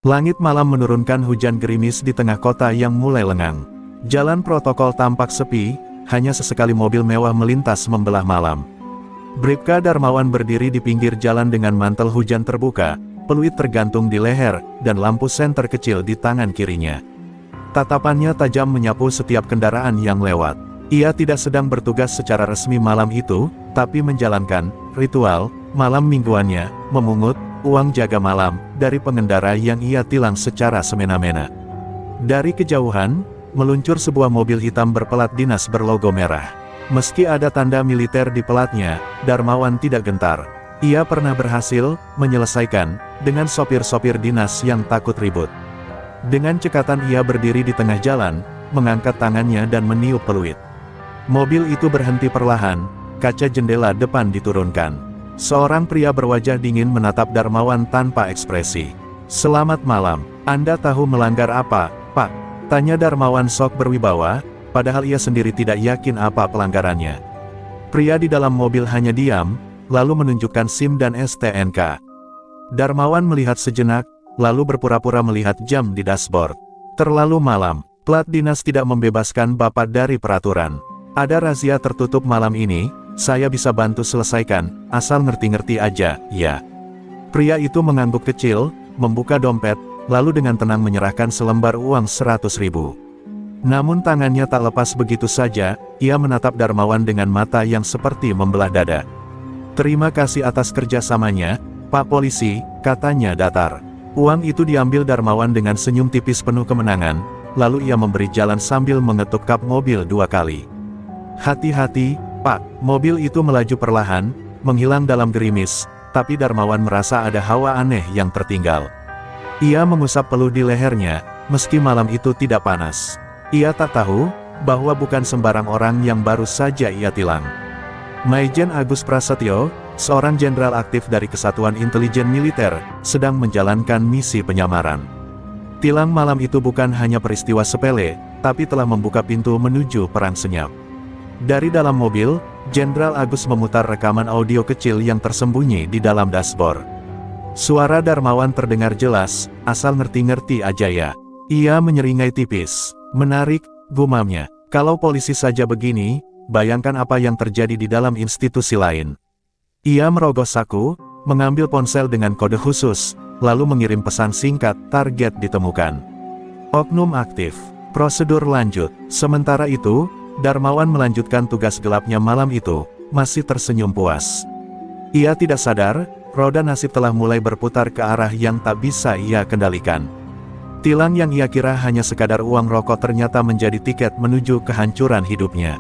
Langit malam menurunkan hujan gerimis di tengah kota yang mulai lengang. Jalan protokol tampak sepi, hanya sesekali mobil mewah melintas membelah malam. Bribka Darmawan berdiri di pinggir jalan dengan mantel hujan terbuka, peluit tergantung di leher, dan lampu senter kecil di tangan kirinya. Tatapannya tajam menyapu setiap kendaraan yang lewat. Ia tidak sedang bertugas secara resmi malam itu, tapi menjalankan ritual malam mingguannya, memungut uang jaga malam dari pengendara yang ia tilang secara semena-mena. Dari kejauhan, meluncur sebuah mobil hitam berpelat dinas berlogo merah. Meski ada tanda militer di pelatnya, Darmawan tidak gentar. Ia pernah berhasil menyelesaikan dengan sopir-sopir dinas yang takut ribut. Dengan cekatan ia berdiri di tengah jalan, mengangkat tangannya dan meniup peluit. Mobil itu berhenti perlahan, kaca jendela depan diturunkan. Seorang pria berwajah dingin menatap Darmawan tanpa ekspresi. "Selamat malam, Anda tahu melanggar apa, Pak?" tanya Darmawan sok berwibawa, padahal ia sendiri tidak yakin apa pelanggarannya. Pria di dalam mobil hanya diam, lalu menunjukkan SIM dan STNK. Darmawan melihat sejenak, lalu berpura-pura melihat jam di dashboard. Terlalu malam, plat dinas tidak membebaskan Bapak dari peraturan. Ada razia tertutup malam ini, saya bisa bantu selesaikan, asal ngerti-ngerti aja, ya. Pria itu mengangguk kecil, membuka dompet, lalu dengan tenang menyerahkan selembar uang 100.000. Namun tangannya tak lepas begitu saja, ia menatap Darmawan dengan mata yang seperti membelah dada. "Terima kasih atas kerjasamanya, Pak Polisi," katanya datar. Uang itu diambil Darmawan dengan senyum tipis penuh kemenangan, lalu ia memberi jalan sambil mengetuk kap mobil 2 kali. "Hati-hati, Pak." Mobil itu melaju perlahan, menghilang dalam gerimis, tapi Darmawan merasa ada hawa aneh yang tertinggal. Ia mengusap peluh di lehernya, meski malam itu tidak panas. Ia tak tahu, bahwa bukan sembarang orang yang baru saja ia tilang. Maijen Agus Prasetyo, seorang jenderal aktif dari Kesatuan Intelijen Militer, sedang menjalankan misi penyamaran. Tilang malam itu bukan hanya peristiwa sepele, tapi telah membuka pintu menuju perang senyap. Dari dalam mobil, Jenderal Agus memutar rekaman audio kecil yang tersembunyi di dalam dashboard. Suara Darmawan terdengar jelas, "Asal ngerti-ngerti aja ya." Ia menyeringai tipis. "Menarik," gumamnya. "Kalau polisi saja begini, bayangkan apa yang terjadi di dalam institusi lain." Ia merogoh saku, mengambil ponsel dengan kode khusus, lalu mengirim pesan singkat, "Target ditemukan. Oknum aktif. Prosedur lanjut." Sementara itu, Darmawan melanjutkan tugas gelapnya malam itu, masih tersenyum puas. Ia tidak sadar, roda nasib telah mulai berputar ke arah yang tak bisa ia kendalikan. Tilang yang ia kira hanya sekadar uang rokok ternyata menjadi tiket menuju kehancuran hidupnya.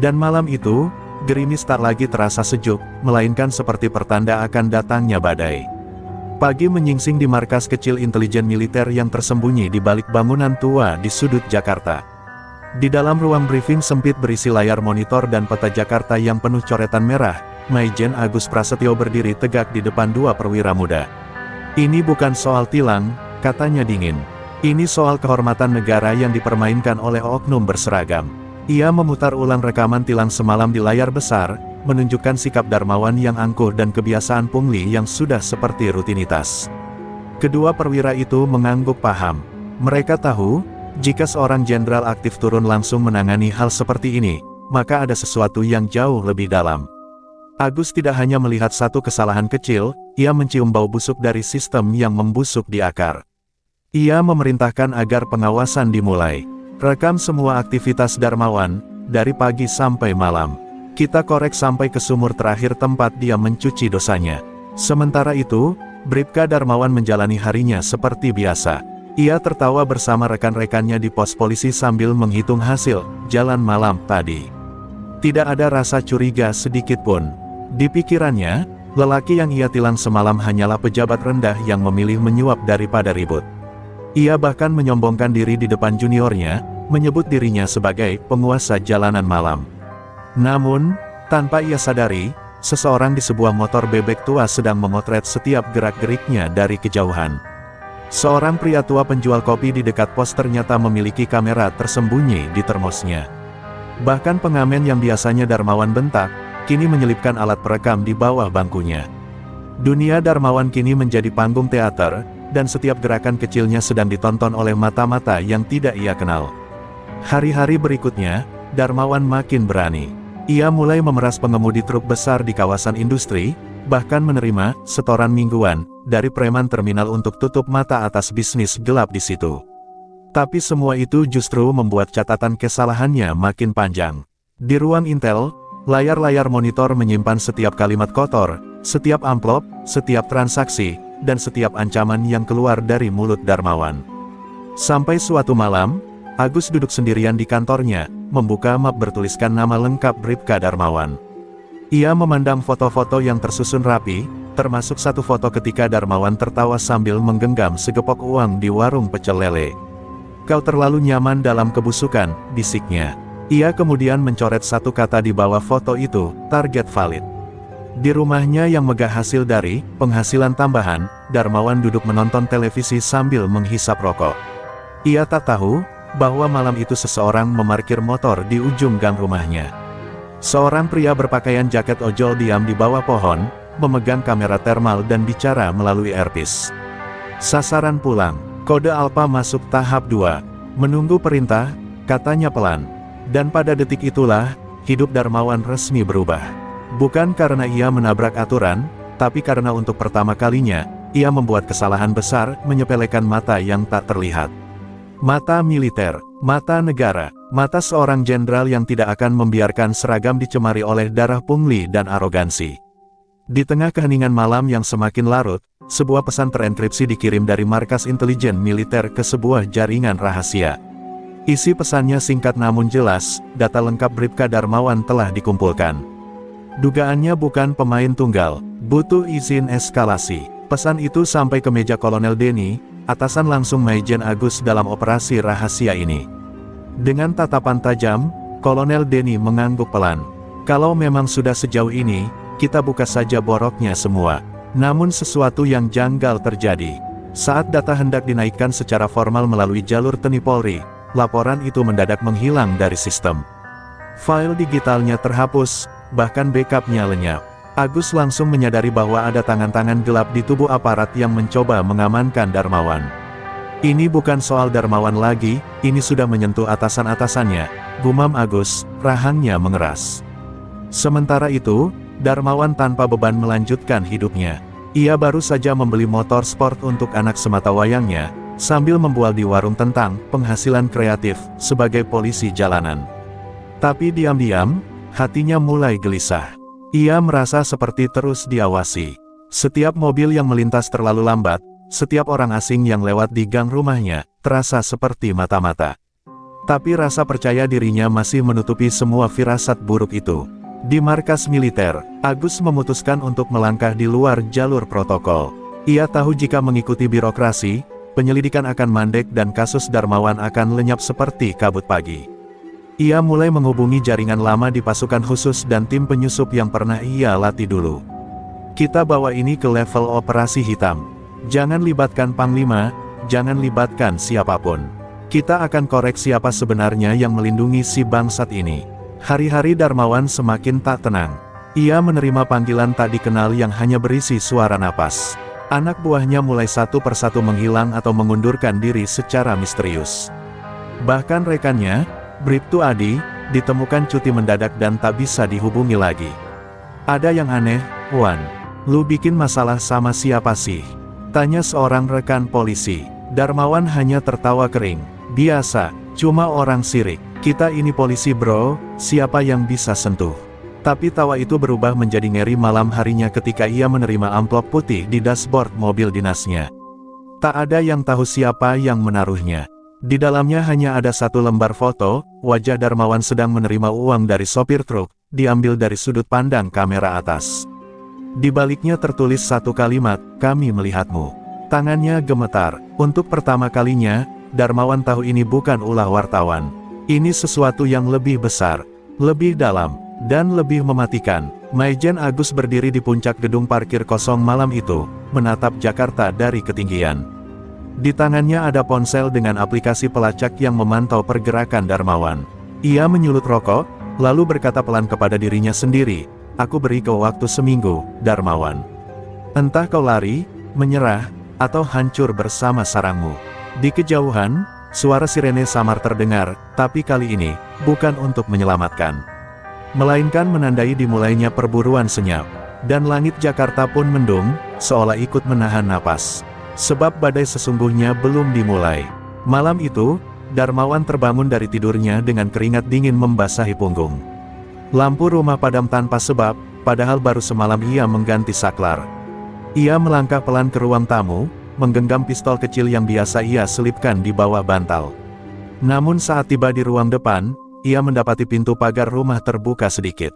Dan malam itu, gerimis tak lagi terasa sejuk, melainkan seperti pertanda akan datangnya badai. Pagi menyingsing di markas kecil intelijen militer yang tersembunyi di balik bangunan tua di sudut Jakarta. Di dalam ruang briefing sempit berisi layar monitor dan peta Jakarta yang penuh coretan merah, Maijen Agus Prasetyo berdiri tegak di depan 2 perwira muda. "Ini bukan soal tilang," katanya dingin. "Ini soal kehormatan negara yang dipermainkan oleh oknum berseragam." Ia memutar ulang rekaman tilang semalam di layar besar, menunjukkan sikap Darmawan yang angkuh dan kebiasaan pungli yang sudah seperti rutinitas. Kedua perwira itu mengangguk paham. Mereka tahu, jika seorang jenderal aktif turun langsung menangani hal seperti ini, maka ada sesuatu yang jauh lebih dalam. Agus tidak hanya melihat satu kesalahan kecil, ia mencium bau busuk dari sistem yang membusuk di akar. Ia memerintahkan agar pengawasan dimulai. "Rekam semua aktivitas Darmawan, dari pagi sampai malam. Kita korek sampai ke sumur terakhir tempat dia mencuci dosanya." Sementara itu, Bribka Darmawan menjalani harinya seperti biasa. Ia tertawa bersama rekan-rekannya di pos polisi sambil menghitung hasil jalan malam tadi. Tidak ada rasa curiga sedikit pun. Di pikirannya, lelaki yang ia tilang semalam hanyalah pejabat rendah yang memilih menyuap daripada ribut. Ia bahkan menyombongkan diri di depan juniornya, menyebut dirinya sebagai penguasa jalanan malam. Namun, tanpa ia sadari, seseorang di sebuah motor bebek tua sedang memotret setiap gerak-geriknya dari kejauhan. Seorang pria tua penjual kopi di dekat pos ternyata memiliki kamera tersembunyi di termosnya. Bahkan pengamen yang biasanya Darmawan bentak, kini menyelipkan alat perekam di bawah bangkunya. Dunia Darmawan kini menjadi panggung teater, dan setiap gerakan kecilnya sedang ditonton oleh mata-mata yang tidak ia kenal. Hari-hari berikutnya, Darmawan makin berani. Ia mulai memeras pengemudi truk besar di kawasan industri, bahkan menerima setoran mingguan dari preman terminal untuk tutup mata atas bisnis gelap di situ. Tapi semua itu justru membuat catatan kesalahannya makin panjang. Di ruang Intel, layar-layar monitor menyimpan setiap kalimat kotor, setiap amplop, setiap transaksi, dan setiap ancaman yang keluar dari mulut Darmawan. Sampai suatu malam, Agus duduk sendirian di kantornya, membuka map bertuliskan nama lengkap Bribka Darmawan. Ia memandang foto-foto yang tersusun rapi, termasuk satu foto ketika Darmawan tertawa sambil menggenggam segepok uang di warung pecel lele. "Kau terlalu nyaman dalam kebusukan," bisiknya. Ia kemudian mencoret satu kata di bawah foto itu, "target valid." Di rumahnya yang megah hasil dari penghasilan tambahan, Darmawan duduk menonton televisi sambil menghisap rokok. Ia tak tahu bahwa malam itu seseorang memarkir motor di ujung gang rumahnya. Seorang pria berpakaian jaket ojol diam di bawah pohon, memegang kamera thermal dan bicara melalui earpiece. "Sasaran pulang. Kode Alpha masuk tahap 2. Menunggu perintah," katanya pelan. Dan pada detik itulah, hidup Darmawan resmi berubah. Bukan karena ia menabrak aturan, tapi karena untuk pertama kalinya, ia membuat kesalahan besar, menyepelekan mata yang tak terlihat. Mata militer, mata negara, mata seorang jenderal yang tidak akan membiarkan seragam dicemari oleh darah pungli dan arogansi. Di tengah keheningan malam yang semakin larut, sebuah pesan terenkripsi dikirim dari markas intelijen militer ke sebuah jaringan rahasia. Isi pesannya singkat namun jelas, data lengkap Bribka Darmawan telah dikumpulkan. Dugaannya bukan pemain tunggal, butuh izin eskalasi. Pesan itu sampai ke meja Kolonel Denny, atasan langsung Maijen Agus dalam operasi rahasia ini. Dengan tatapan tajam, Kolonel Denny mengangguk pelan. "Kalau memang sudah sejauh ini, kita buka saja boroknya semua." Namun sesuatu yang janggal terjadi. Saat data hendak dinaikkan secara formal melalui jalur TNI Polri, laporan itu mendadak menghilang dari sistem. File digitalnya terhapus, bahkan backupnya lenyap. Agus langsung menyadari bahwa ada tangan-tangan gelap di tubuh aparat yang mencoba mengamankan Darmawan. "Ini bukan soal Darmawan lagi, ini sudah menyentuh atasan-atasannya," gumam Agus, rahangnya mengeras. Sementara itu, Darmawan tanpa beban melanjutkan hidupnya. Ia baru saja membeli motor sport untuk anak sematawayangnya, sambil membual di warung tentang penghasilan kreatif sebagai polisi jalanan. Tapi diam-diam, hatinya mulai gelisah. Ia merasa seperti terus diawasi. Setiap mobil yang melintas terlalu lambat, setiap orang asing yang lewat di gang rumahnya, terasa seperti mata-mata. Tapi rasa percaya dirinya masih menutupi semua firasat buruk itu. Di markas militer, Agus memutuskan untuk melangkah di luar jalur protokol. Ia tahu jika mengikuti birokrasi, penyelidikan akan mandek dan kasus Darmawan akan lenyap seperti kabut pagi. Ia mulai menghubungi jaringan lama di pasukan khusus dan tim penyusup yang pernah ia latih dulu. "Kita bawa ini ke level operasi hitam. Jangan libatkan Panglima, jangan libatkan siapapun. Kita akan korek siapa sebenarnya yang melindungi si bangsat ini." Hari-hari Darmawan semakin tak tenang. Ia menerima panggilan tak dikenal yang hanya berisi suara napas. Anak buahnya mulai satu persatu menghilang atau mengundurkan diri secara misterius. Bahkan rekannya, Bribtu Adi, ditemukan cuti mendadak dan tak bisa dihubungi lagi. "Ada yang aneh, Wan. Lu bikin masalah sama siapa sih?" tanya seorang rekan polisi. Darmawan hanya tertawa kering. "Biasa, cuma orang sirik. Kita ini polisi bro, siapa yang bisa sentuh?" Tapi tawa itu berubah menjadi ngeri malam harinya ketika ia menerima amplop putih di dashboard mobil dinasnya. Tak ada yang tahu siapa yang menaruhnya. Di dalamnya hanya ada satu lembar foto, wajah Darmawan sedang menerima uang dari sopir truk, diambil dari sudut pandang kamera atas. Di baliknya tertulis satu kalimat, "Kami melihatmu." Tangannya gemetar. Untuk pertama kalinya, Darmawan tahu ini bukan ulah wartawan. Ini sesuatu yang lebih besar, lebih dalam, dan lebih mematikan. Maijen Agus berdiri di puncak gedung parkir kosong malam itu, menatap Jakarta dari ketinggian. Di tangannya ada ponsel dengan aplikasi pelacak yang memantau pergerakan Darmawan. Ia menyulut rokok, lalu berkata pelan kepada dirinya sendiri, "Aku beri kau waktu seminggu, Darmawan. Entah kau lari, menyerah, atau hancur bersama sarangmu. Di kejauhan, suara sirene samar terdengar, tapi kali ini, bukan untuk menyelamatkan, melainkan menandai dimulainya perburuan senyap. Dan langit Jakarta pun mendung, seolah ikut menahan napas. Sebab badai sesungguhnya belum dimulai. Malam itu, Darmawan terbangun dari tidurnya dengan keringat dingin membasahi punggung. Lampu rumah padam tanpa sebab, padahal baru semalam ia mengganti saklar. Ia melangkah pelan ke ruang tamu, menggenggam pistol kecil yang biasa ia selipkan di bawah bantal. Namun saat tiba di ruang depan, ia mendapati pintu pagar rumah terbuka sedikit.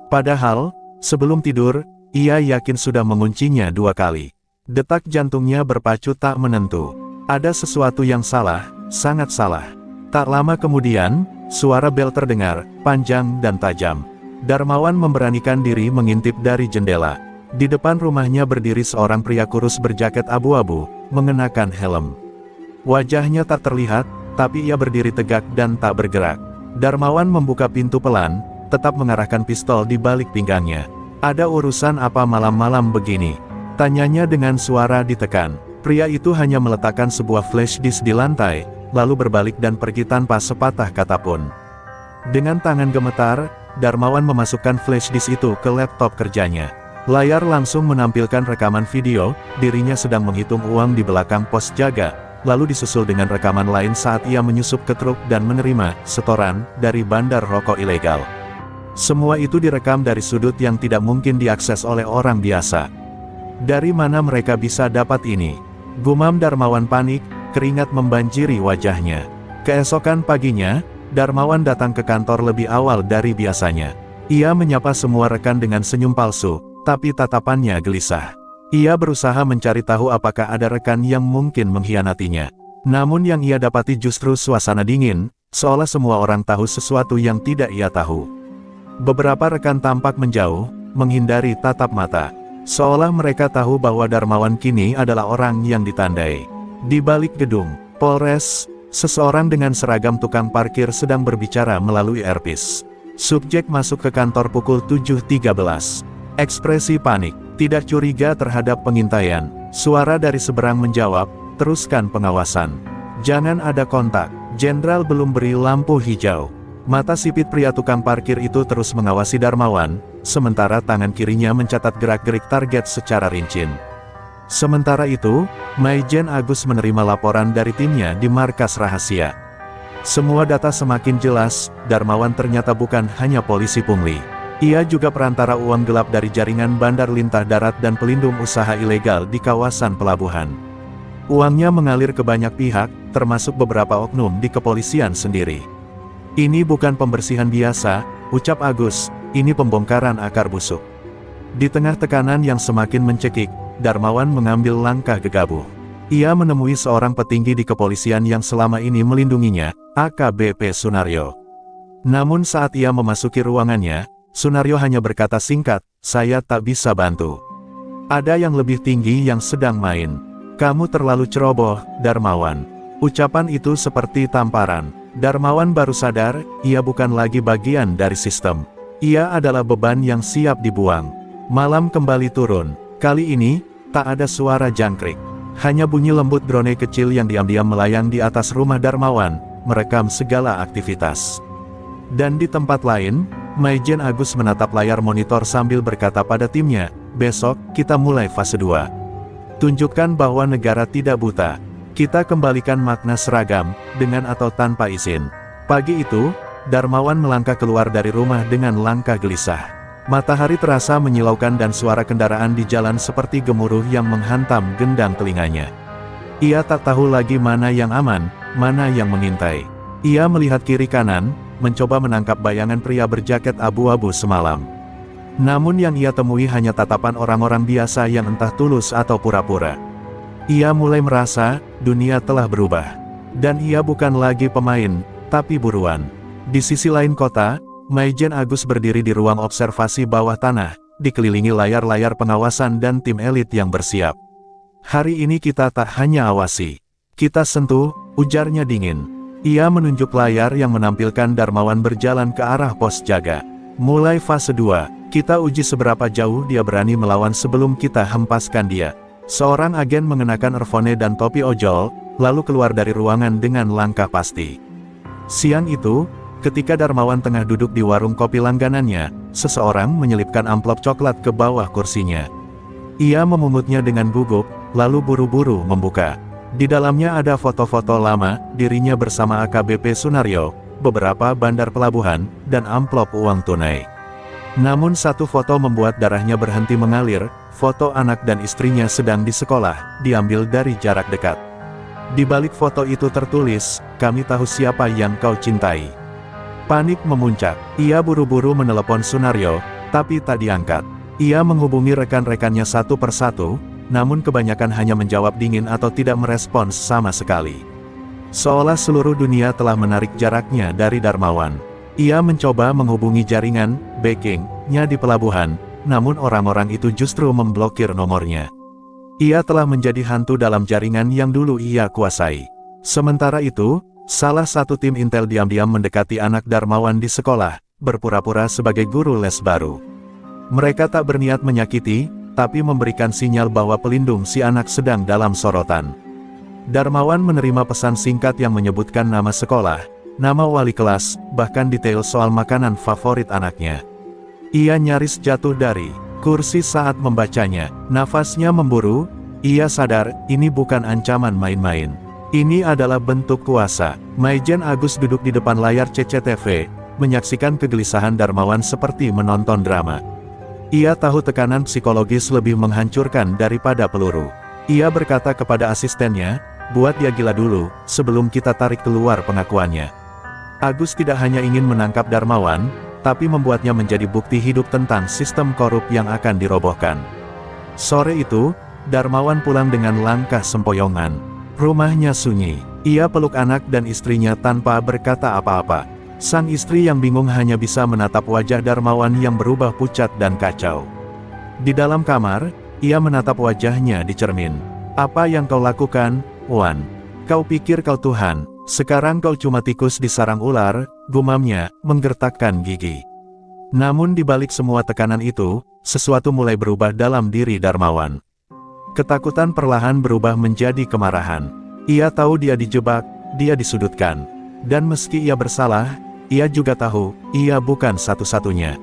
Padahal, sebelum tidur, ia yakin sudah menguncinya 2 kali. Detak jantungnya berpacu tak menentu. Ada sesuatu yang salah, sangat salah. Tak lama kemudian, suara bel terdengar, panjang dan tajam. Darmawan memberanikan diri mengintip dari jendela. Di depan rumahnya berdiri seorang pria kurus berjaket abu-abu, mengenakan helm. Wajahnya tak terlihat, tapi ia berdiri tegak dan tak bergerak. Darmawan membuka pintu pelan, tetap mengarahkan pistol di balik pinggangnya. "Ada urusan apa malam-malam begini?" tanyanya dengan suara ditekan. Pria itu hanya meletakkan sebuah flash disk di lantai, lalu berbalik dan pergi tanpa sepatah kata pun. Dengan tangan gemetar, Darmawan memasukkan flash disk itu ke laptop kerjanya. Layar langsung menampilkan rekaman video, dirinya sedang menghitung uang di belakang pos jaga, lalu disusul dengan rekaman lain saat ia menyusup ke truk dan menerima setoran dari bandar rokok ilegal. Semua itu direkam dari sudut yang tidak mungkin diakses oleh orang biasa. Dari mana mereka bisa dapat ini? Gumam Darmawan panik, keringat membanjiri wajahnya. Keesokan paginya, Darmawan datang ke kantor lebih awal dari biasanya. Ia menyapa semua rekan dengan senyum palsu, tapi tatapannya gelisah. Ia berusaha mencari tahu apakah ada rekan yang mungkin mengkhianatinya. Namun yang ia dapati justru suasana dingin, seolah semua orang tahu sesuatu yang tidak ia tahu. Beberapa rekan tampak menjauh, menghindari tatap mata. Seolah mereka tahu bahwa Darmawan kini adalah orang yang ditandai. Di balik gedung Polres, seseorang dengan seragam tukang parkir sedang berbicara melalui earpiece. Subjek masuk ke kantor pukul 7.13. Ekspresi panik, tidak curiga terhadap pengintaian. Suara dari seberang menjawab, "Teruskan pengawasan. Jangan ada kontak." Jenderal belum beri lampu hijau. Mata sipit pria tukang parkir itu terus mengawasi Darmawan, sementara tangan kirinya mencatat gerak-gerik target secara rinci. Sementara itu, Maijen Agus menerima laporan dari timnya di markas rahasia. Semua data semakin jelas, Darmawan ternyata bukan hanya polisi pungli. Ia juga perantara uang gelap dari jaringan bandar lintah darat dan pelindung usaha ilegal di kawasan pelabuhan. Uangnya mengalir ke banyak pihak, termasuk beberapa oknum di kepolisian sendiri. "Ini bukan pembersihan biasa," ucap Agus, "ini pembongkaran akar busuk." Di tengah tekanan yang semakin mencekik, Darmawan mengambil langkah gegabah. Ia menemui seorang petinggi di kepolisian yang selama ini melindunginya, AKBP Sunaryo. Namun saat ia memasuki ruangannya, Sunaryo hanya berkata singkat, "Saya tak bisa bantu. Ada yang lebih tinggi yang sedang main. Kamu terlalu ceroboh, Darmawan." Ucapan itu seperti tamparan. Darmawan baru sadar, ia bukan lagi bagian dari sistem. Ia adalah beban yang siap dibuang. Malam kembali turun. Kali ini, tak ada suara jangkrik. Hanya bunyi lembut drone kecil yang diam-diam melayang di atas rumah Darmawan, merekam segala aktivitas. Dan di tempat lain, Maijen Agus menatap layar monitor sambil berkata pada timnya, "Besok, kita mulai fase 2. Tunjukkan bahwa negara tidak buta. Kita kembalikan makna seragam, dengan atau tanpa izin." Pagi itu, Darmawan melangkah keluar dari rumah dengan langkah gelisah. Matahari terasa menyilaukan dan suara kendaraan di jalan seperti gemuruh yang menghantam gendang telinganya. Ia tak tahu lagi mana yang aman, mana yang mengintai. Ia melihat kiri kanan, mencoba menangkap bayangan pria berjaket abu-abu semalam. Namun yang ia temui hanya tatapan orang-orang biasa yang entah tulus atau pura-pura. Ia mulai merasa, dunia telah berubah. Dan ia bukan lagi pemain, tapi buruan. Di sisi lain kota, Maijen Agus berdiri di ruang observasi bawah tanah, dikelilingi layar-layar pengawasan dan tim elit yang bersiap. "Hari ini kita tak hanya awasi. Kita sentuh," ujarnya dingin. Ia menunjuk layar yang menampilkan Darmawan berjalan ke arah pos jaga. "Mulai fase 2, kita uji seberapa jauh dia berani melawan sebelum kita hempaskan dia." Seorang agen mengenakan earphone dan topi ojol, lalu keluar dari ruangan dengan langkah pasti. Siang itu, ketika Darmawan tengah duduk di warung kopi langganannya, seseorang menyelipkan amplop coklat ke bawah kursinya. Ia memungutnya dengan gugup, lalu buru-buru membuka. Di dalamnya ada foto-foto lama, dirinya bersama AKBP Sunaryo, beberapa bandar pelabuhan, dan amplop uang tunai. Namun satu foto membuat darahnya berhenti mengalir, foto anak dan istrinya sedang di sekolah, diambil dari jarak dekat. Di balik foto itu tertulis, "Kami tahu siapa yang kau cintai." Panik memuncak, ia buru-buru menelepon Sunaryo, tapi tak diangkat. Ia menghubungi rekan-rekannya satu persatu, namun kebanyakan hanya menjawab dingin atau tidak merespons sama sekali. Seolah seluruh dunia telah menarik jaraknya dari Darmawan. Ia mencoba menghubungi jaringan backing-nya di pelabuhan, namun orang-orang itu justru memblokir nomornya. Ia telah menjadi hantu dalam jaringan yang dulu ia kuasai. Sementara itu, salah satu tim intel diam-diam mendekati anak Darmawan di sekolah, berpura-pura sebagai guru les baru. Mereka tak berniat menyakiti, tapi memberikan sinyal bahwa pelindung si anak sedang dalam sorotan. Darmawan menerima pesan singkat yang menyebutkan nama sekolah, nama wali kelas, bahkan detail soal makanan favorit anaknya. Ia nyaris jatuh dari kursi saat membacanya, nafasnya memburu. Ia sadar, ini bukan ancaman main-main. Ini adalah bentuk kuasa. Maijen Agus duduk di depan layar CCTV, menyaksikan kegelisahan Darmawan seperti menonton drama. Ia tahu tekanan psikologis lebih menghancurkan daripada peluru. Ia berkata kepada asistennya, "Buat dia gila dulu, sebelum kita tarik keluar pengakuannya." Agus tidak hanya ingin menangkap Darmawan, tapi membuatnya menjadi bukti hidup tentang sistem korup yang akan dirobohkan. Sore itu, Darmawan pulang dengan langkah sempoyongan. Rumahnya sunyi. Ia peluk anak dan istrinya tanpa berkata apa-apa. Sang istri yang bingung hanya bisa menatap wajah Darmawan yang berubah pucat dan kacau. Di dalam kamar, ia menatap wajahnya di cermin. "Apa yang kau lakukan, Wan? Kau pikir kau Tuhan, sekarang kau cuma tikus di sarang ular," gumamnya, menggertakkan gigi. Namun di balik semua tekanan itu, sesuatu mulai berubah dalam diri Darmawan. Ketakutan perlahan berubah menjadi kemarahan. Ia tahu dia dijebak, dia disudutkan. Dan meski ia bersalah, ia juga tahu, ia bukan satu-satunya.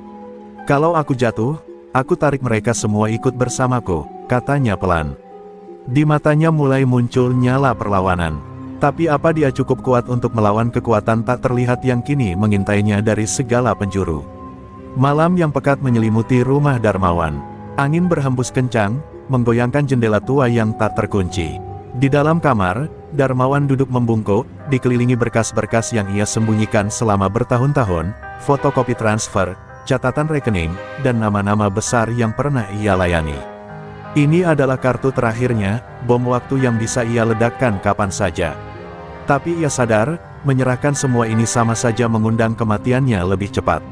"Kalau aku jatuh, aku tarik mereka semua ikut bersamaku," katanya pelan. Di matanya mulai muncul nyala perlawanan. Tapi apa dia cukup kuat untuk melawan kekuatan tak terlihat yang kini mengintainya dari segala penjuru? Malam yang pekat menyelimuti rumah Darmawan. Angin berhembus kencang, menggoyangkan jendela tua yang tak terkunci. Di dalam kamar, Darmawan duduk membungkuk, dikelilingi berkas-berkas yang ia sembunyikan selama bertahun-tahun, fotokopi transfer, catatan rekening, dan nama-nama besar yang pernah ia layani. Ini adalah kartu terakhirnya, bom waktu yang bisa ia ledakkan kapan saja. Tapi ia sadar, menyerahkan semua ini sama saja mengundang kematiannya lebih cepat.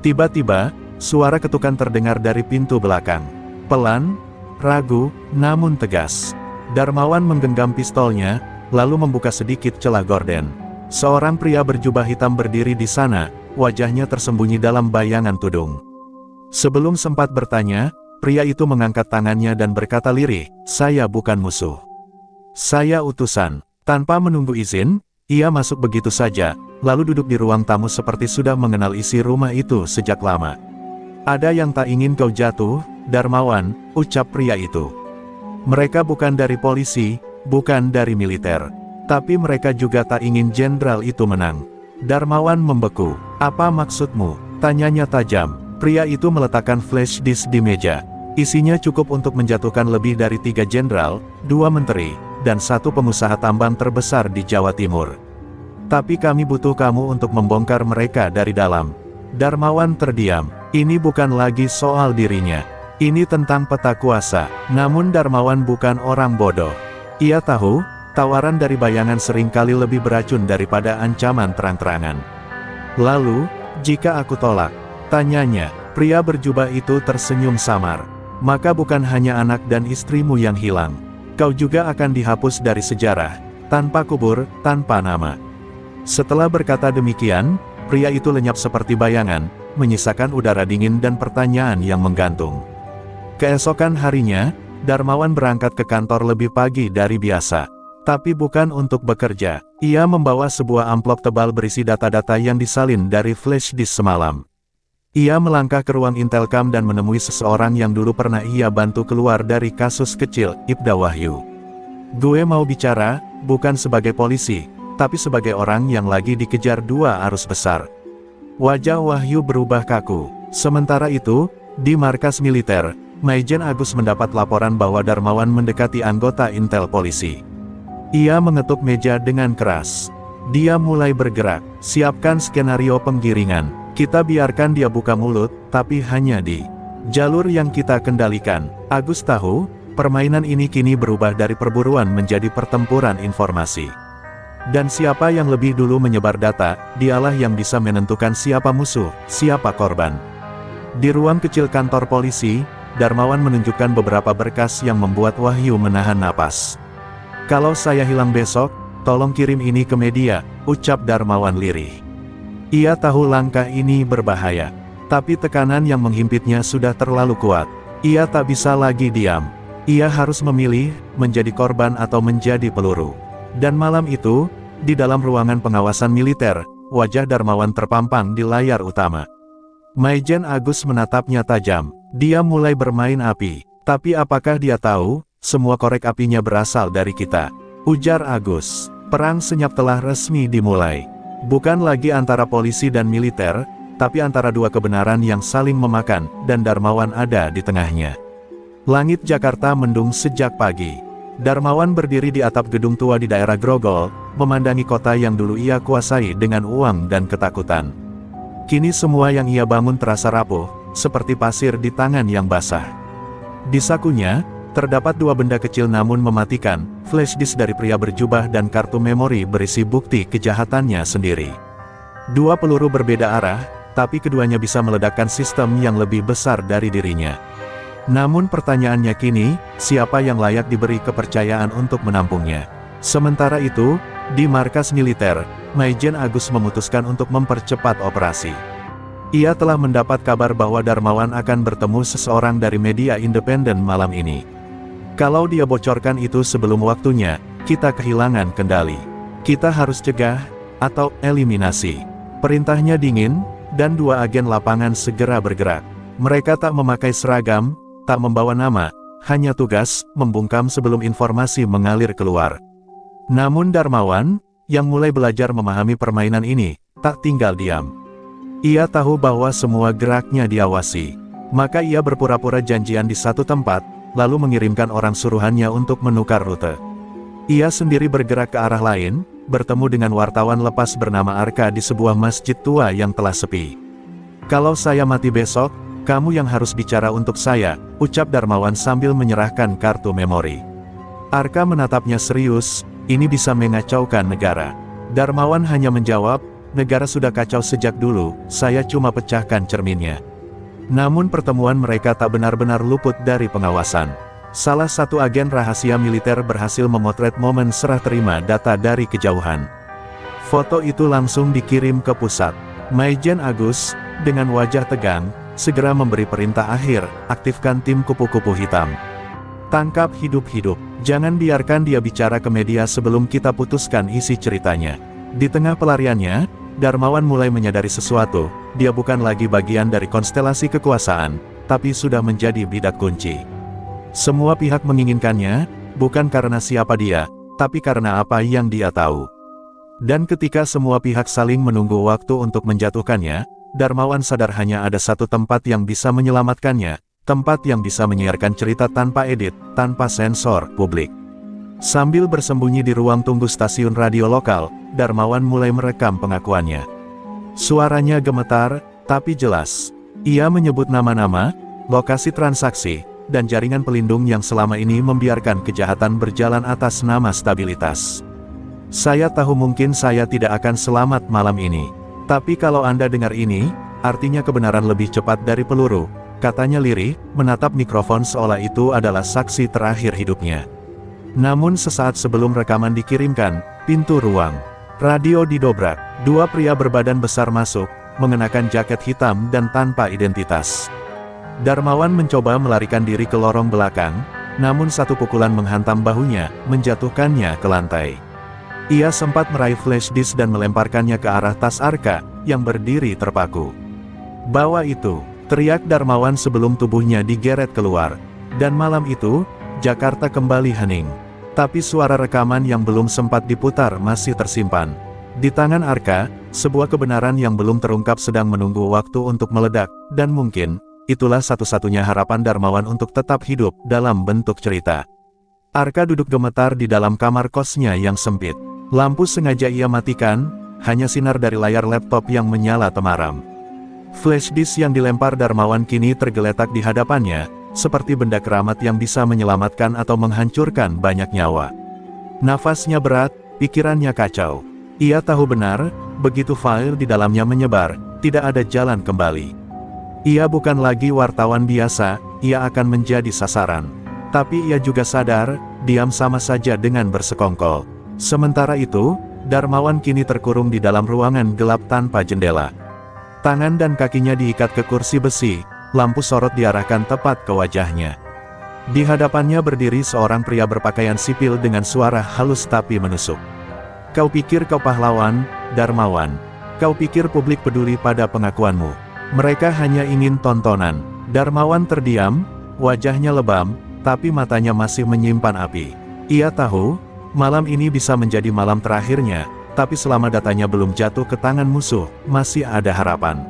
Tiba-tiba, suara ketukan terdengar dari pintu belakang. Pelan, ragu, namun tegas. Darmawan menggenggam pistolnya, lalu membuka sedikit celah gorden. Seorang pria berjubah hitam berdiri di sana, wajahnya tersembunyi dalam bayangan tudung. Sebelum sempat bertanya, pria itu mengangkat tangannya dan berkata lirih, "Saya bukan musuh. Saya utusan." Tanpa menunggu izin, ia masuk begitu saja, lalu duduk di ruang tamu seperti sudah mengenal isi rumah itu sejak lama. "Ada yang tak ingin kau jatuh, Darmawan," ucap pria itu. "Mereka bukan dari polisi, bukan dari militer. Tapi mereka juga tak ingin jenderal itu menang." Darmawan membeku. "Apa maksudmu?" tanyanya tajam. Pria itu meletakkan flash disk di meja. Isinya cukup untuk menjatuhkan lebih dari 3 jenderal, 2 menteri, dan 1 pengusaha tambang terbesar di Jawa Timur. "Tapi kami butuh kamu untuk membongkar mereka dari dalam." Darmawan terdiam. Ini bukan lagi soal dirinya. Ini tentang peta kuasa. Namun Darmawan bukan orang bodoh. Ia tahu, tawaran dari bayangan seringkali lebih beracun daripada ancaman terang-terangan. "Lalu, jika aku tolak?" tanyanya. Pria berjubah itu tersenyum samar. "Maka bukan hanya anak dan istrimu yang hilang. Kau juga akan dihapus dari sejarah, tanpa kubur, tanpa nama." Setelah berkata demikian, pria itu lenyap seperti bayangan, menyisakan udara dingin dan pertanyaan yang menggantung. Keesokan harinya, Darmawan berangkat ke kantor lebih pagi dari biasa. Tapi bukan untuk bekerja. Ia membawa sebuah amplop tebal berisi data-data yang disalin dari flash disk semalam. Ia melangkah ke ruang Intelkam dan menemui seseorang yang dulu pernah ia bantu keluar dari kasus kecil, Ibda Wahyu. Gue mau bicara, bukan sebagai polisi, tapi sebagai orang yang lagi dikejar dua arus besar. Wajah Wahyu berubah kaku. Sementara itu, di markas militer, Maijen Agus mendapat laporan bahwa Darmawan mendekati anggota Intel polisi. Ia mengetuk meja dengan keras. Dia mulai bergerak. Siapkan skenario penggiringan. Kita biarkan dia buka mulut, tapi hanya di jalur yang kita kendalikan. Agus tahu, permainan ini kini berubah dari perburuan menjadi pertempuran informasi. Dan siapa yang lebih dulu menyebar data, dialah yang bisa menentukan siapa musuh, siapa korban. Di ruang kecil kantor polisi, Darmawan menunjukkan beberapa berkas yang membuat Wahyu menahan napas. Kalau saya hilang besok, tolong kirim ini ke media, ucap Darmawan lirih. Ia tahu langkah ini berbahaya. Tapi tekanan yang menghimpitnya sudah terlalu kuat. Ia tak bisa lagi diam. Ia harus memilih, menjadi korban atau menjadi peluru. Dan malam itu, di dalam ruangan pengawasan militer, wajah Darmawan terpampang di layar utama. Maijen Agus menatapnya tajam. Dia mulai bermain api. Tapi apakah dia tahu, semua korek apinya berasal dari kita? Ujar Agus. Perang senyap telah resmi dimulai. Bukan lagi antara polisi dan militer, tapi antara dua kebenaran yang saling memakan, dan Darmawan ada di tengahnya. Langit Jakarta mendung sejak pagi. Darmawan berdiri di atap gedung tua di daerah Grogol, memandangi kota yang dulu ia kuasai dengan uang dan ketakutan. Kini semua yang ia bangun terasa rapuh, seperti pasir di tangan yang basah. Di sakunya, terdapat dua benda kecil namun mematikan, flash disk dari pria berjubah dan kartu memori berisi bukti kejahatannya sendiri. Dua peluru berbeda arah, tapi keduanya bisa meledakkan sistem yang lebih besar dari dirinya. Namun pertanyaannya kini, siapa yang layak diberi kepercayaan untuk menampungnya? Sementara itu, di markas militer, Maijen Agus memutuskan untuk mempercepat operasi. Ia telah mendapat kabar bahwa Darmawan akan bertemu seseorang dari media independen malam ini. Kalau dia bocorkan itu sebelum waktunya, kita kehilangan kendali. Kita harus cegah, atau eliminasi. Perintahnya dingin, dan dua agen lapangan segera bergerak. Mereka tak memakai seragam, tak membawa nama, hanya tugas, membungkam sebelum informasi mengalir keluar. Namun Darmawan, yang mulai belajar memahami permainan ini, tak tinggal diam. Ia tahu bahwa semua geraknya diawasi. Maka ia berpura-pura janjian di satu tempat, lalu mengirimkan orang suruhannya untuk menukar rute. Ia sendiri bergerak ke arah lain, bertemu dengan wartawan lepas bernama Arka di sebuah masjid tua yang telah sepi. Kalau saya mati besok, kamu yang harus bicara untuk saya, ucap Darmawan sambil menyerahkan kartu memori. Arka menatapnya serius, ini bisa mengacaukan negara. Darmawan hanya menjawab, negara sudah kacau sejak dulu, saya cuma pecahkan cerminnya. Namun pertemuan mereka tak benar-benar luput dari pengawasan. Salah satu agen rahasia militer berhasil memotret momen serah terima data dari kejauhan. Foto itu langsung dikirim ke pusat. Maijen Agus, dengan wajah tegang, segera memberi perintah akhir, aktifkan tim kupu-kupu hitam. Tangkap hidup-hidup, jangan biarkan dia bicara ke media sebelum kita putuskan isi ceritanya. Di tengah pelariannya, Darmawan mulai menyadari sesuatu, dia bukan lagi bagian dari konstelasi kekuasaan, tapi sudah menjadi bidak kunci. Semua pihak menginginkannya, bukan karena siapa dia, tapi karena apa yang dia tahu. Dan ketika semua pihak saling menunggu waktu untuk menjatuhkannya, Darmawan sadar hanya ada satu tempat yang bisa menyelamatkannya, tempat yang bisa menyiarkan cerita tanpa edit, tanpa sensor publik. Sambil bersembunyi di ruang tunggu stasiun radio lokal, Darmawan mulai merekam pengakuannya. Suaranya gemetar, tapi jelas. Ia menyebut nama-nama, lokasi transaksi, dan jaringan pelindung yang selama ini membiarkan kejahatan berjalan atas nama stabilitas. Saya tahu mungkin saya tidak akan selamat malam ini. Tapi kalau Anda dengar ini, artinya kebenaran lebih cepat dari peluru, katanya lirih, menatap mikrofon seolah itu adalah saksi terakhir hidupnya. Namun sesaat sebelum rekaman dikirimkan, pintu ruang radio didobrak. Dua pria berbadan besar masuk, mengenakan jaket hitam dan tanpa identitas. Darmawan mencoba melarikan diri ke lorong belakang, namun satu pukulan menghantam bahunya, menjatuhkannya ke lantai. Ia sempat meraih flash disk dan melemparkannya ke arah tas Arka, yang berdiri terpaku. "Bawa itu!" teriak Darmawan sebelum tubuhnya digeret keluar. Dan malam itu, Jakarta kembali hening. Tapi suara rekaman yang belum sempat diputar masih tersimpan. Di tangan Arka, sebuah kebenaran yang belum terungkap sedang menunggu waktu untuk meledak, dan mungkin, itulah satu-satunya harapan Darmawan untuk tetap hidup dalam bentuk cerita. Arka duduk gemetar di dalam kamar kosnya yang sempit. Lampu sengaja ia matikan, hanya sinar dari layar laptop yang menyala temaram. Flash disk yang dilempar Darmawan kini tergeletak di hadapannya, seperti benda keramat yang bisa menyelamatkan atau menghancurkan banyak nyawa. Nafasnya berat, pikirannya kacau. Ia tahu benar, begitu file di dalamnya menyebar, tidak ada jalan kembali. Ia bukan lagi wartawan biasa, ia akan menjadi sasaran. Tapi ia juga sadar, diam sama saja dengan bersekongkol. Sementara itu, Darmawan kini terkurung di dalam ruangan gelap tanpa jendela. Tangan dan kakinya diikat ke kursi besi, lampu sorot diarahkan tepat ke wajahnya. Di hadapannya berdiri seorang pria berpakaian sipil dengan suara halus tapi menusuk. "Kau pikir kau pahlawan, Darmawan? Kau pikir publik peduli pada pengakuanmu? Mereka hanya ingin tontonan." Darmawan terdiam, wajahnya lebam, tapi matanya masih menyimpan api. Ia tahu, malam ini bisa menjadi malam terakhirnya, tapi selama datanya belum jatuh ke tangan musuh, masih ada harapan.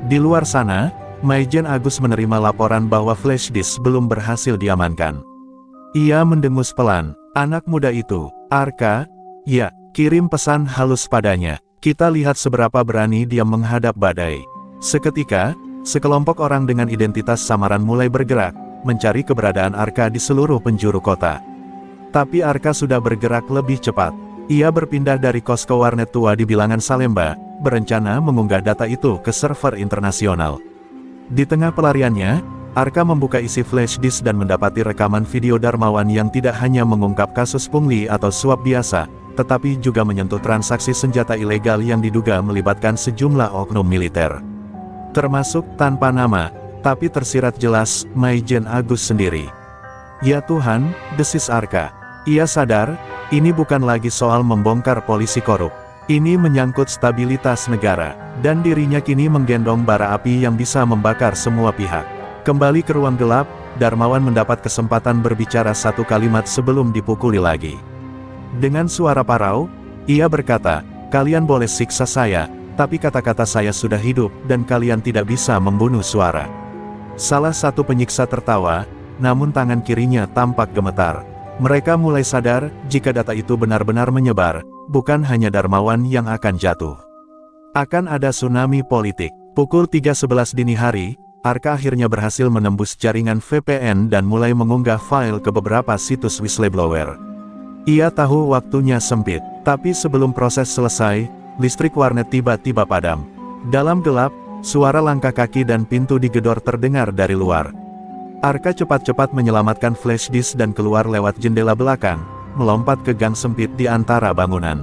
Di luar sana, Maijen Agus menerima laporan bahwa flash disk belum berhasil diamankan. Ia mendengus pelan. "Anak muda itu, Arka, ya, kirim pesan halus padanya. Kita lihat seberapa berani dia menghadap badai." Seketika, sekelompok orang dengan identitas samaran mulai bergerak, mencari keberadaan Arka di seluruh penjuru kota. Tapi Arka sudah bergerak lebih cepat. Ia berpindah dari kos ke warnet tua di bilangan Salemba, berencana mengunggah data itu ke server internasional. Di tengah pelariannya, Arka membuka isi flash disk dan mendapati rekaman video Darmawan yang tidak hanya mengungkap kasus pungli atau suap biasa, tetapi juga menyentuh transaksi senjata ilegal yang diduga melibatkan sejumlah oknum militer. Termasuk tanpa nama, tapi tersirat jelas, Maijen Agus sendiri. "Ya Tuhan," desis Arka. Ia sadar, ini bukan lagi soal membongkar polisi korup. Ini menyangkut stabilitas negara, dan dirinya kini menggendong bara api yang bisa membakar semua pihak. Kembali ke ruang gelap, Darmawan mendapat kesempatan berbicara satu kalimat sebelum dipukuli lagi. Dengan suara parau, ia berkata, "Kalian boleh siksa saya, tapi kata-kata saya sudah hidup dan kalian tidak bisa membunuh suara." Salah satu penyiksa tertawa, namun tangan kirinya tampak gemetar. Mereka mulai sadar, jika data itu benar-benar menyebar, bukan hanya Darmawan yang akan jatuh. Akan ada tsunami politik. Pukul 3.11 dini hari, Arka akhirnya berhasil menembus jaringan VPN dan mulai mengunggah file ke beberapa situs whistleblower. Ia tahu waktunya sempit, tapi sebelum proses selesai, listrik warnet tiba-tiba padam. Dalam gelap, suara langkah kaki dan pintu digedor terdengar dari luar. Arka cepat-cepat menyelamatkan flash disk dan keluar lewat jendela belakang, melompat ke gang sempit di antara bangunan.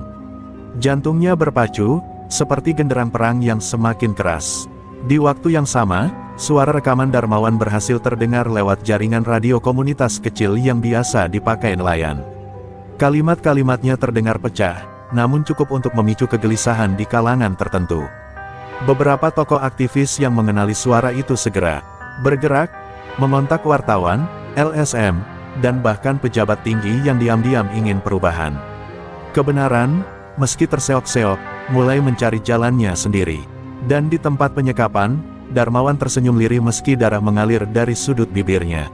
Jantungnya berpacu, seperti genderang perang yang semakin keras. Di waktu yang sama, suara rekaman Darmawan berhasil terdengar lewat jaringan radio komunitas kecil yang biasa dipakai nelayan. Kalimat-kalimatnya terdengar pecah, namun cukup untuk memicu kegelisahan di kalangan tertentu. Beberapa tokoh aktivis yang mengenali suara itu segera bergerak, mengontak wartawan, LSM, dan bahkan pejabat tinggi yang diam-diam ingin perubahan. Kebenaran, meski terseok-seok, mulai mencari jalannya sendiri. Dan di tempat penyekapan, Darmawan tersenyum lirih meski darah mengalir dari sudut bibirnya.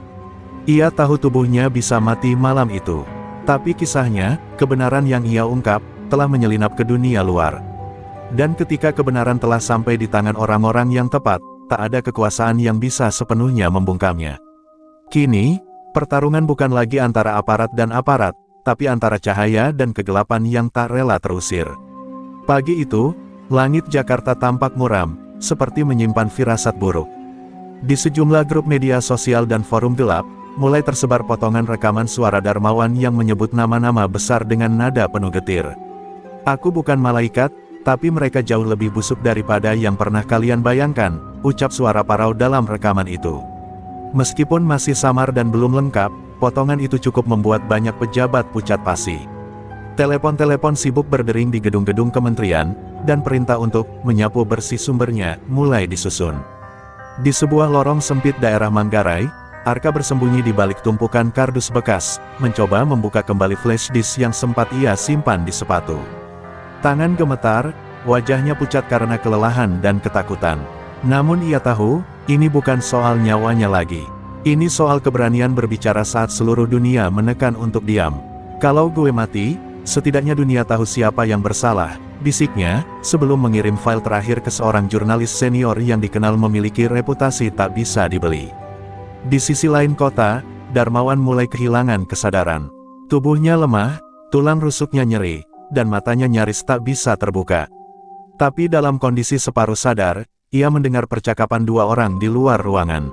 Ia tahu tubuhnya bisa mati malam itu. Tapi kisahnya, kebenaran yang ia ungkap, telah menyelinap ke dunia luar. Dan ketika kebenaran telah sampai di tangan orang-orang yang tepat, tak ada kekuasaan yang bisa sepenuhnya membungkamnya. Kini, pertarungan bukan lagi antara aparat dan aparat, tapi antara cahaya dan kegelapan yang tak rela terusir. Pagi itu, langit Jakarta tampak muram, seperti menyimpan firasat buruk. Di sejumlah grup media sosial dan forum gelap, mulai tersebar potongan rekaman suara Darmawan yang menyebut nama-nama besar dengan nada penuh getir. "Aku bukan malaikat, tapi mereka jauh lebih busuk daripada yang pernah kalian bayangkan," ucap suara parau dalam rekaman itu. Meskipun masih samar dan belum lengkap, potongan itu cukup membuat banyak pejabat pucat pasi. Telepon-telepon sibuk berdering di gedung-gedung kementerian, dan perintah untuk menyapu bersih sumbernya mulai disusun. Di sebuah lorong sempit daerah Manggarai, Arka bersembunyi di balik tumpukan kardus bekas, mencoba membuka kembali flash disk yang sempat ia simpan di sepatu. Tangan gemetar, wajahnya pucat karena kelelahan dan ketakutan. Namun ia tahu, ini bukan soal nyawanya lagi. Ini soal keberanian berbicara saat seluruh dunia menekan untuk diam. Kalau gue mati, setidaknya dunia tahu siapa yang bersalah, bisiknya, sebelum mengirim file terakhir ke seorang jurnalis senior yang dikenal memiliki reputasi tak bisa dibeli. Di sisi lain kota, Darmawan mulai kehilangan kesadaran. Tubuhnya lemah, tulang rusuknya nyeri, dan matanya nyaris tak bisa terbuka. Tapi dalam kondisi separuh sadar, ia mendengar percakapan dua orang di luar ruangan.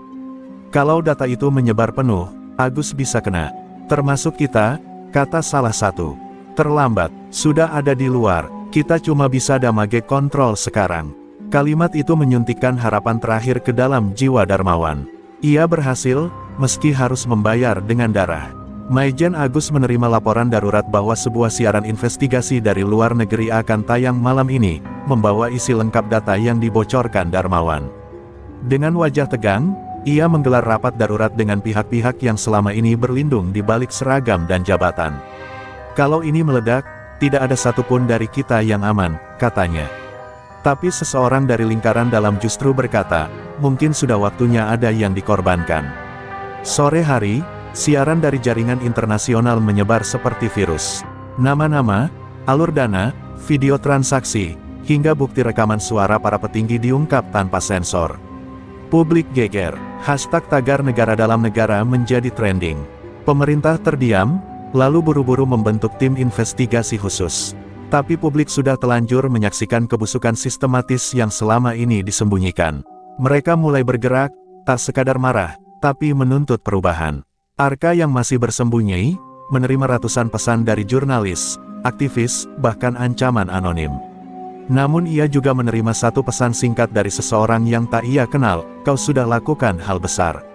Kalau data itu menyebar penuh, Agus bisa kena. Termasuk kita, kata salah satu. Terlambat, sudah ada di luar, kita cuma bisa damage kontrol sekarang. Kalimat itu menyuntikkan harapan terakhir ke dalam jiwa Darmawan. Ia berhasil, meski harus membayar dengan darah. Maijen Agus menerima laporan darurat bahwa sebuah siaran investigasi dari luar negeri akan tayang malam ini, membawa isi lengkap data yang dibocorkan Darmawan. Dengan wajah tegang, ia menggelar rapat darurat dengan pihak-pihak yang selama ini berlindung di balik seragam dan jabatan. Kalau ini meledak, tidak ada satupun dari kita yang aman, katanya. Tapi seseorang dari lingkaran dalam justru berkata, mungkin sudah waktunya ada yang dikorbankan. Sore hari, siaran dari jaringan internasional menyebar seperti virus. Nama-nama, alur dana, video transaksi, hingga bukti rekaman suara para petinggi diungkap tanpa sensor. Publik geger, hashtag tagar negara dalam negara menjadi trending. Pemerintah terdiam, lalu buru-buru membentuk tim investigasi khusus. Tapi publik sudah telanjur menyaksikan kebusukan sistematis yang selama ini disembunyikan. Mereka mulai bergerak, tak sekadar marah, tapi menuntut perubahan. Arka yang masih bersembunyi, menerima ratusan pesan dari jurnalis, aktivis, bahkan ancaman anonim. Namun ia juga menerima satu pesan singkat dari seseorang yang tak ia kenal, kau sudah lakukan hal besar.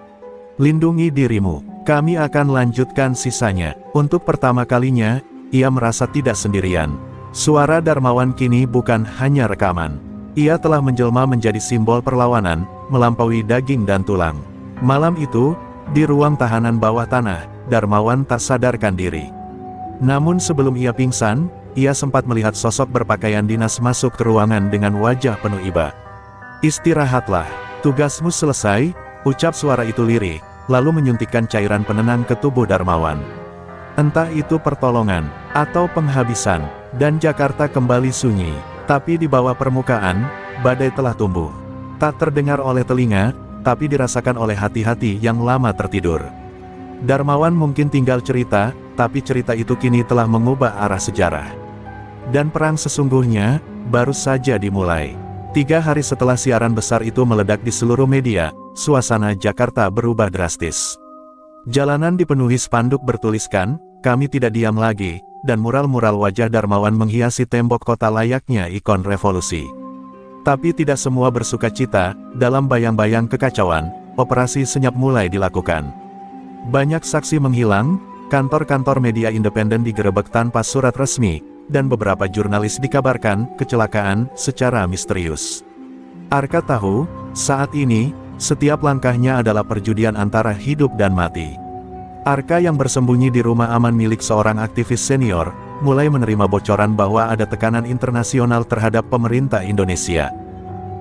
Lindungi dirimu, kami akan lanjutkan sisanya. Untuk pertama kalinya, ia merasa tidak sendirian. Suara Darmawan kini bukan hanya rekaman. Ia telah menjelma menjadi simbol perlawanan, melampaui daging dan tulang. Malam itu, di ruang tahanan bawah tanah, Darmawan tak sadarkan diri. Namun sebelum ia pingsan, ia sempat melihat sosok berpakaian dinas masuk ke ruangan dengan wajah penuh iba. Istirahatlah, tugasmu selesai, ucap suara itu lirih, lalu menyuntikkan cairan penenang ke tubuh Darmawan. Entah itu pertolongan, atau penghabisan, dan Jakarta kembali sunyi. Tapi di bawah permukaan, badai telah tumbuh. Tak terdengar oleh telinga, tapi dirasakan oleh hati-hati yang lama tertidur. Darmawan mungkin tinggal cerita, tapi cerita itu kini telah mengubah arah sejarah. Dan perang sesungguhnya, baru saja dimulai. 3 hari setelah siaran besar itu meledak di seluruh media, suasana Jakarta berubah drastis. Jalanan dipenuhi spanduk bertuliskan, kami tidak diam lagi, dan mural-mural wajah Darmawan menghiasi tembok kota layaknya ikon revolusi. Tapi tidak semua bersuka cita, dalam bayang-bayang kekacauan, operasi senyap mulai dilakukan. Banyak saksi menghilang, kantor-kantor media independen digerebek tanpa surat resmi, dan beberapa jurnalis dikabarkan kecelakaan secara misterius. Arka tahu, saat ini, setiap langkahnya adalah perjudian antara hidup dan mati. Arka yang bersembunyi di rumah aman milik seorang aktivis senior, mulai menerima bocoran bahwa ada tekanan internasional terhadap pemerintah Indonesia.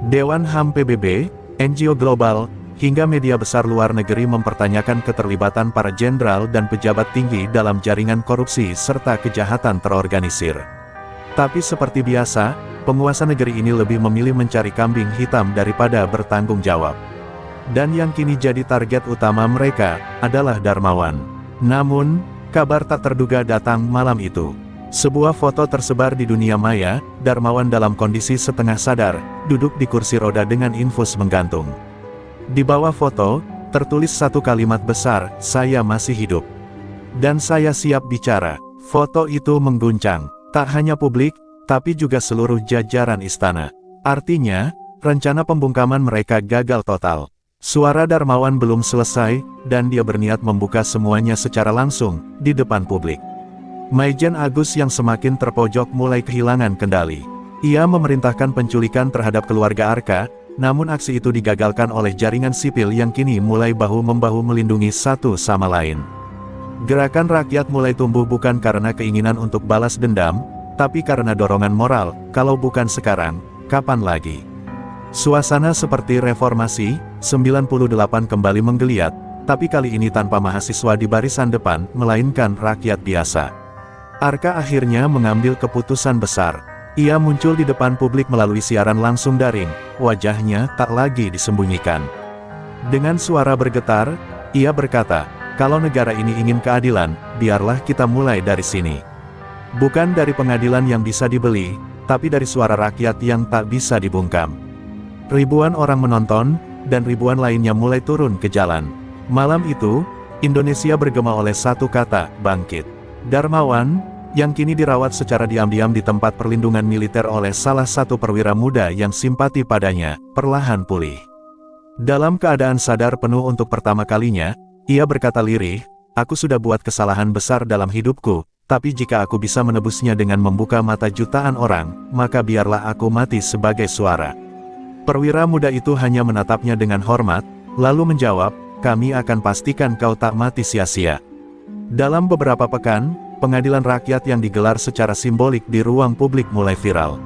Dewan HAM PBB, NGO global, hingga media besar luar negeri mempertanyakan keterlibatan para jenderal dan pejabat tinggi dalam jaringan korupsi serta kejahatan terorganisir. Tapi seperti biasa, penguasa negeri ini lebih memilih mencari kambing hitam daripada bertanggung jawab. Dan yang kini jadi target utama mereka, adalah Darmawan. Namun, kabar tak terduga datang malam itu. Sebuah foto tersebar di dunia maya, Darmawan dalam kondisi setengah sadar, duduk di kursi roda dengan infus menggantung. Di bawah foto, tertulis satu kalimat besar, saya masih hidup. Dan saya siap bicara. Foto itu mengguncang, tak hanya publik, tapi juga seluruh jajaran istana. Artinya, rencana pembungkaman mereka gagal total. Suara Darmawan belum selesai, dan dia berniat membuka semuanya secara langsung, di depan publik. Maijen Agus yang semakin terpojok mulai kehilangan kendali. Ia memerintahkan penculikan terhadap keluarga Arka, namun aksi itu digagalkan oleh jaringan sipil yang kini mulai bahu-membahu melindungi satu sama lain. Gerakan rakyat mulai tumbuh bukan karena keinginan untuk balas dendam, tapi karena dorongan moral, kalau bukan sekarang, kapan lagi? Suasana seperti reformasi, 98 kembali menggeliat, tapi kali ini tanpa mahasiswa di barisan depan, melainkan rakyat biasa. Arka akhirnya mengambil keputusan besar. Ia muncul di depan publik melalui siaran langsung daring, wajahnya tak lagi disembunyikan. Dengan suara bergetar, ia berkata, "Kalau negara ini ingin keadilan, biarlah kita mulai dari sini. Bukan dari pengadilan yang bisa dibeli, tapi dari suara rakyat yang tak bisa dibungkam." Ribuan orang menonton, dan ribuan lainnya mulai turun ke jalan. Malam itu, Indonesia bergema oleh satu kata, bangkit. Darmawan, yang kini dirawat secara diam-diam di tempat perlindungan militer oleh salah satu perwira muda yang simpati padanya, perlahan pulih. Dalam keadaan sadar penuh untuk pertama kalinya, ia berkata lirih, "Aku sudah buat kesalahan besar dalam hidupku, tapi jika aku bisa menebusnya dengan membuka mata jutaan orang, maka biarlah aku mati sebagai suara." Perwira muda itu hanya menatapnya dengan hormat, lalu menjawab, "Kami akan pastikan kau tak mati sia-sia." Dalam beberapa pekan, pengadilan rakyat yang digelar secara simbolik di ruang publik mulai viral.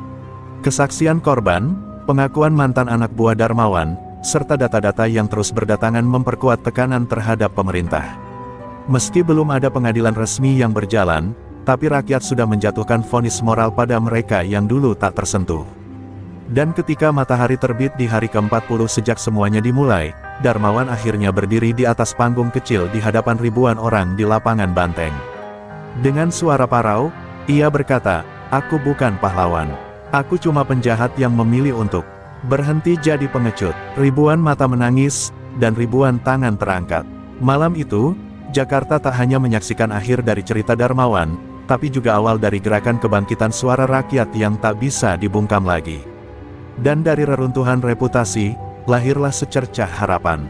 Kesaksian korban, pengakuan mantan anak buah Darmawan, serta data-data yang terus berdatangan memperkuat tekanan terhadap pemerintah. Meski belum ada pengadilan resmi yang berjalan, tapi rakyat sudah menjatuhkan vonis moral pada mereka yang dulu tak tersentuh. Dan ketika matahari terbit di hari ke-40 sejak semuanya dimulai, Darmawan akhirnya berdiri di atas panggung kecil di hadapan ribuan orang di lapangan Banteng. Dengan suara parau, ia berkata, "Aku bukan pahlawan. Aku cuma penjahat yang memilih untuk berhenti jadi pengecut." Ribuan mata menangis, dan ribuan tangan terangkat. Malam itu, Jakarta tak hanya menyaksikan akhir dari cerita Darmawan, tapi juga awal dari gerakan kebangkitan suara rakyat yang tak bisa dibungkam lagi. Dan dari reruntuhan reputasi, lahirlah secercah harapan.